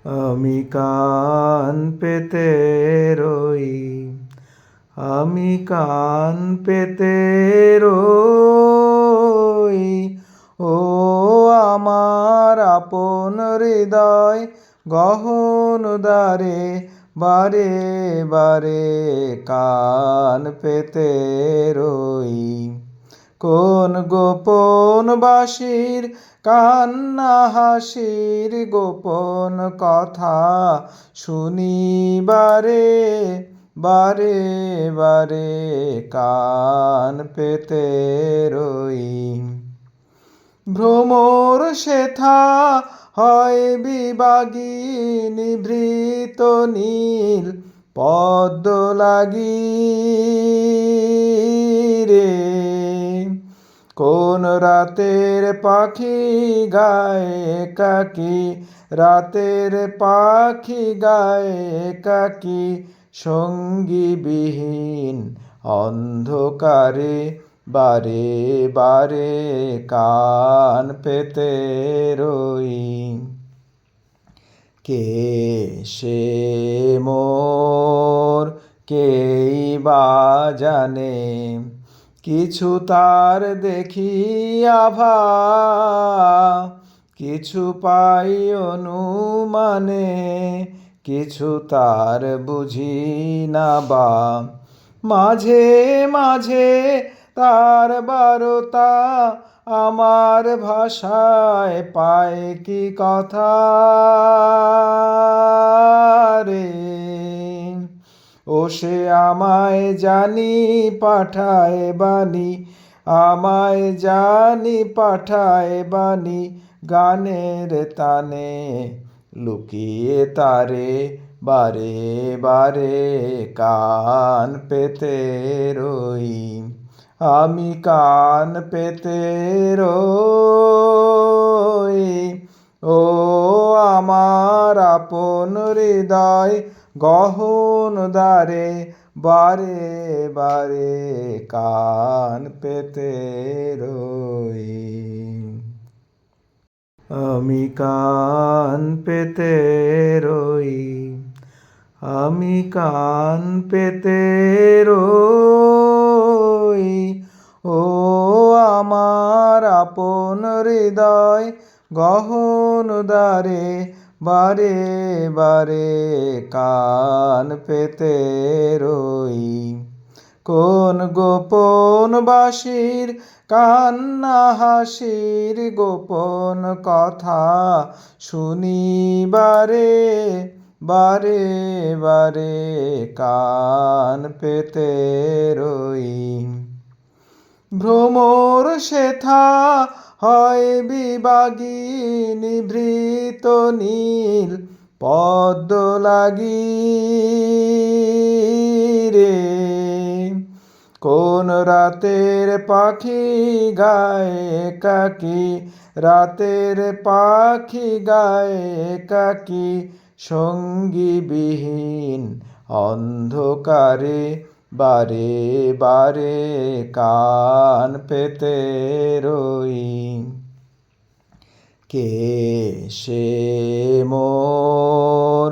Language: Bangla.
আমি কান পেতে রই, আমি কান পেতে রই। ও আমার আপন হৃদয় গহন দ্বারে, বারে বারে কান পেতে রই। কোন গোপন বাঁশির কান্না হাসির গোপন কথা শুনি বারে বারে বারে কান পেতে রই। ভ্রমর সেথা হয় বিবাগী নিভৃত নীল পদ্ম লাগি রে। কোন রাতের পাখি গায় একাকী, রাতের পাখি গায় একাকী সঙ্গীবিহীন অন্ধকারে, বারে বারে কান পেতে রই। কে সে মোর কেই বা জানে, কিছু তার দেখি আভা, কিছু পাই অনুমানে, কিছু তার বুঝি না বা। মাঝে মাঝে তার বারতা আমার ভাষায় পায় কি কথা রে। ও সে আমায় জানি পাঠায় বাণী, আমায় জানি পাঠায় বাণী গানের তানে। লুকিয়ে তারে বারে বারে কান পেতে রই, আমি কান পেতে রই। ও আমার আপন হৃদয় গহন দ্বারে, বারে বারে কান পেতে রই। আমি কান পেতে রই, আমি কান পেতে রই। ও আমার আপন হৃদয় গহন দ্বারে, বারে বারে কান পেতে রই। কোন গোপন বাঁশির কান্না হাসির গোপন কথা শুনি বারে বারে বারে কান পেতে রই। ভ্রমর সেথা হয় বিবাগী নিভৃত নীল পদ্ম লাগি রে। কোন রাতের পাখি গায় একাকী, রাতের পাখি গায় একাকী সঙ্গীবিহীন অন্ধকারে, বারে বারে কান পেতে রই। কে সে মোর